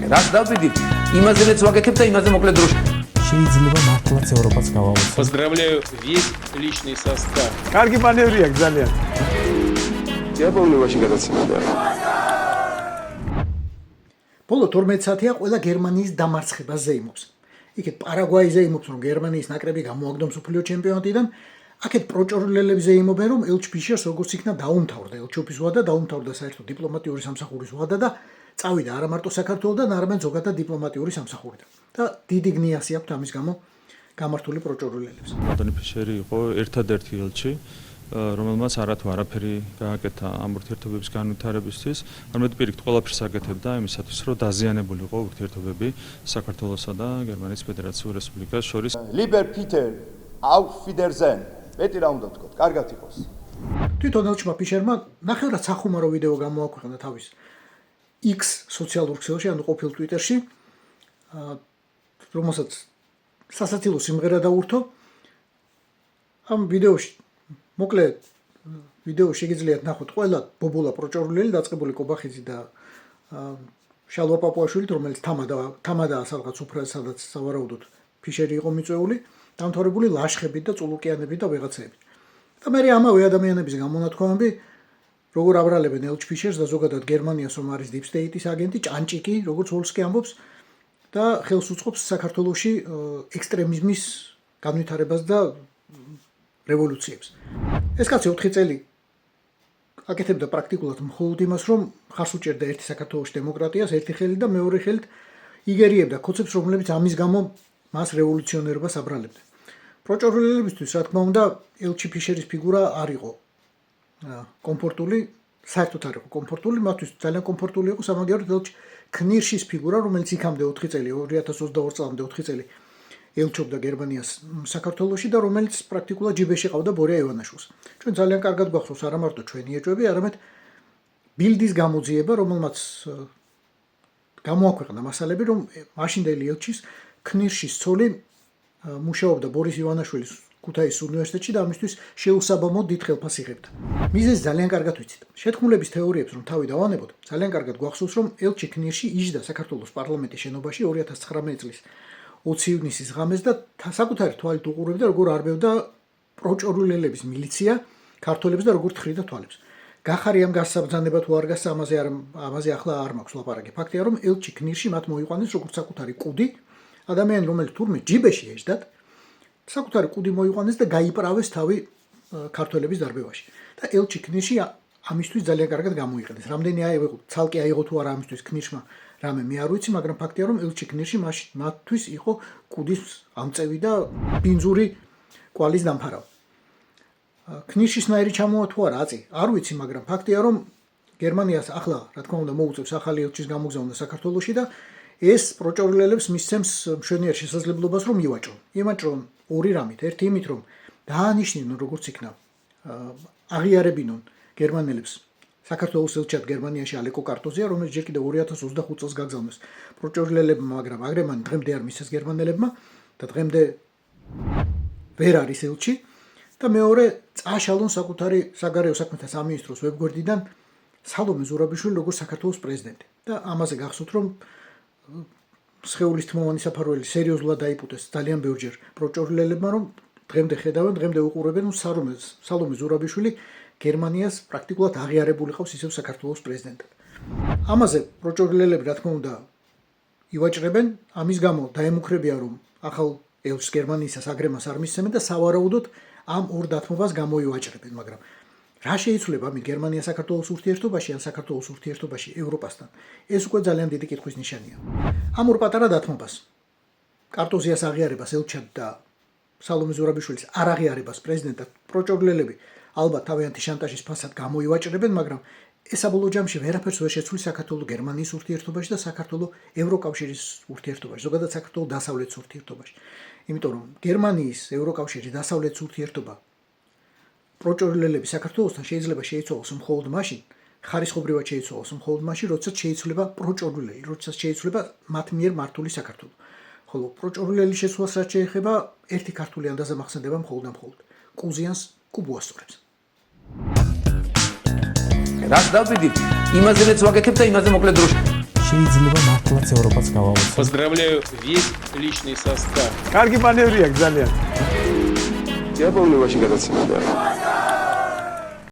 რაც დავბიდით, იმაზეც ვაკეთებ და იმაზე მოკლედ დროში. შეიძლება მართლაც ევროპაც გავავოცოთ. Поздравляю весь личный состав. კარგი მანევრია ძალიან. იაპონიაში გადაცემდა. ბოლო 12 საათია ყველა გერმანიის დამარცხებას ზეიმობს. იქეთ პარაგვაი ზეიმობს, რომ გერმანიის ნაკრები გამოაგდო მსოფლიო ჩემპიონატიდან. აქეთ პროჭორულელები ზეიმობენ, რომ ელჩ ფიშერს როგორც იქნა დაუმთავრდა ელჩობის ვადა, დაუმთავრდა საერთო დიპლომატიური სამსახურის ვადა და წავიდა არა მარტო საქართველოსთან, არამედ ზოგადად დიპლომატიური სამსახურიდან. და დიდი გნიასი აქვს ამის გამო გამართული პროჭორულელებს. ანდონი ფიშერი იყო ერთადერთი ელჩი, რომელმაც არათუ არაფერი გააკეთა ამ ურთიერთობების განვითარებისთვის, არამედ პირიქით ყველაფერს აკეთებდა იმისათვის, რომ დაზიანებული იყო ურთიერთობები საქართველოსა და გერმანიის ფედერაციულ რესპუბლიკას შორის. Lieber Peter, auf Wiedersehen. მეტი რა უნდა ვთქვათ, კარგად იყოს. თვითონ ელჩმა ფიშერმა ნახევრად სახუმარო ვიდეო გამოაქვეყნა თავის X სოციალურ ქსელში, ანუ ყოფილ Twitter-ში, რომელსაც სასაცილო სიმღერა დაურთო. ამ ვიდეოში მოკლე ვიდეო შეგიძლიათ ნახოთ ყველა ბობოლა პროჭორულელი დაწყებული კობახიძე და შალვა პაპუაშვილით, რომელიც თამადაა სადღაც უფრად, სადაც სავარაუდოდ ფიშერი იყო მიწვეული, დამთავრებული ლაშხებით და წულუკიანებით და ვეღაცაებით. და მე ამავე ადამიანების გამონათქვამები როგორ აბრალებენ ელჩ ფიშერს და ზოგადად გერმანიას, რომ არის deep state-ის აგენტი, ჭანჭიკი, როგორც ვოლსკი ამბობს და ხელს უწყობს საქართველოში ექსტრემიზმის განვითარებას და რევოლუციებს. ეს კაცი 4 წელი აკეთებდა პრაქტიკულად მხოლოდ იმას, რომ ხარს უჭერდა ერთი საქართველოს დემოკრატიას, ერთი ხელით და მეორე ხელით იგერიებდა კოცებს, რომლებიც ამის გამო მას რევოლუციონერობას აბრალებდნენ. პროჭორულელებისთვის, რა თქმა უნდა, ელჩი ფიშერის ფიგურა არ იყო კომფორტული, საერთოდ არ იყო კომფორტული, მათთვის ძალიან კომფორტული იყო სამაგიეროდ ელჩ knirschis ფიგურა, რომელიც იქამდე 4 წელი, 2022 წლამდე 4 წელი ელჩობდა გერმანიას საქართველოში და რომელიც პრაქტიკულად ჯიბეში ყავდა ბორია ივანაშვილს. ჩვენ ძალიან კარგად გვახსოვს არა მარტო ჩვენი ეჭვები, არამედ ბილდის გამოძიება, რომელმაც გამოაქვეყნა მასალები, რომ მაშინდელი ელჩის knirschis ცოლი მუშაობდა ბორის ივანაშვილის ქუთაისის უნივერსიტეტში და ამისთვის შეუსაბამოდ დიდ ხელფას იღებდა. მიზეზი ძალიან კარგად ვიცით. შეთქმულების თეორიებს რომ თავი დავანებოთ, ძალიან კარგად გვახსოვს, რომ ელჩი knirschი იჯდა საქართველოს პარლამენტის შენობაში 2019 წლის 20 ივნისის ღამეს და საკუთარი თვალით უყურებდა, როგორ არბევდა პროჭორულელების მილიცია ქართველებს და როგორ თხრიდა თვალებს. გახარი ამ გასაბრძანება თუ არ გასა, ამაზე ახლა არ მაქვს ლაპარაკი. ფაქტია, რომ ელჩი knirschი მათ მოიყვანეს როგორც საკუთარი კუდი, ადამიანი, რომელიც თურმე ჯიბეში ეждათ, საკუთარი კუდი მოიყვანეს და გაიპრავეს თავი ქართველების დარბევაში. და ელჩი knirschი ამისთვის ძალიან კარგად გამოიყენეს. რამდენი აიღო, ცალკე აიღო თუ არა ამისთვის knirschმა რამე მე არ ვიცი, მაგრამ ფაქტია, რომ ელჩი knirschი მათთვის იყო კუდის ამწევი და ბინძური კვალის დამფარავი. knirschis ნაირი ჩამოა თუ არა, აწი, არ ვიცი, მაგრამ ფაქტია, რომ გერმანიას ახლა, რა თქმა უნდა, მოუწევს ახალი ელჩის გამოგზავნა საქართველოში და ეს პროჭორულელებს მისცემს მშვენიერ შესაძლებლობას, რომ ივაჭრონ ორი რამით. ერთი იმით, რომ დაანიშნინონ როგორც იქნა აღიარებინონ გერმანელებს საქართველოს ელჩად გერმანიაში ალეკო კარტოზია, რომელიც ჯერ კიდევ 2025 წელს გაგზავნეს პროჭორულელებმა, მაგრამ აგრემან დღემდე არ მისცეს გერმანელებმა და დღემდე ვერ არის ელჩი. და მეორე წააშალონ საკუთარი საგარეო საქმეთა სამინისტროს ვებგვერდიდან სალომე ზურაბიშვილი როგორც საქართველოს პრეზიდენტი. და ამაზე გახსოვთ, რომ სხეულის თმოვანი საფარველი სერიოზულად დაიპუტეს ძალიან ბევრჯერ პროჭორულელებმა, რომ დღემდე ხედავენ, დღემდე უყურებენ, რომ სალომე ზურაბიშვილი გერმანიას პრაქტიკულად აღიარებული ყავს ისევ საქართველოს პრეზიდენტად. ამაზე პროჭორულელები, რა თქმა უნდა, ივაჭრებენ, ამის გამო დაემუქრებია, რომ ახალ ელჩს გერმანიისას აგრემას არ მისცემენ და სავარაუდოდ ამ ორ დათმობას გამოივაჭრებენ, მაგრამ რა შეიცვლება ამით გერმანია-საქართველოს ურთიერთობაში ან საქართველოს ურთიერთობაში ევროპასთან? ეს უკვე ძალიან დიდი კითხვის ნიშანია. ამ ორ პატარა დათმობას, კარტოზიას აღიარებას ელჩად და სალომე ზურაბიშვილის არ აღიარებას პრეზიდენტად, პროჭორულელები ალბათ თავიანთი შანტაჟის ფასად გამოივაჭრებენ, მაგრამ ეს საბოლოო ჯამში ვერაფერს ვერ შეცვლის საქართველოს გერმანიის ურთიერთობაში და საქართველოს ევროკავშირის ურთიერთობაში, ზოგადად საქართველოს დასავლეთის ურთიერთობაში. იმიტომ რომ გერმანიის ევროკავშირის დასავლეთის ურთიერთობა პროჭორულელები საქართველოსთან შეიძლება შეიცვალოს მხოლოდ მაშინ, ხარისხობრივად შეიცვალოს მხოლოდ მაშინ, როდესაც შეიცვლება პროჭორულელი, როდესაც შეიცვლება მათ მიერ მართული საქართველო. ხოლო პროჭორულელის შეცვლას რაც შეეხება, ერთი ქართული ანდაზა მახსენდება მხოლოდ და მხოლოდ კუზიანს კუბუასწორებს. რაც დავბიდით, იმაზეც ვაკეთებ და იმაზე მოკლედ დროში. შეიძლება მართლაც ევროპაც გავაოცო. Поздравляю весь личный состав. კარგი მანევრია ძალიან. დიაპოვნებაში გადაცემოდა.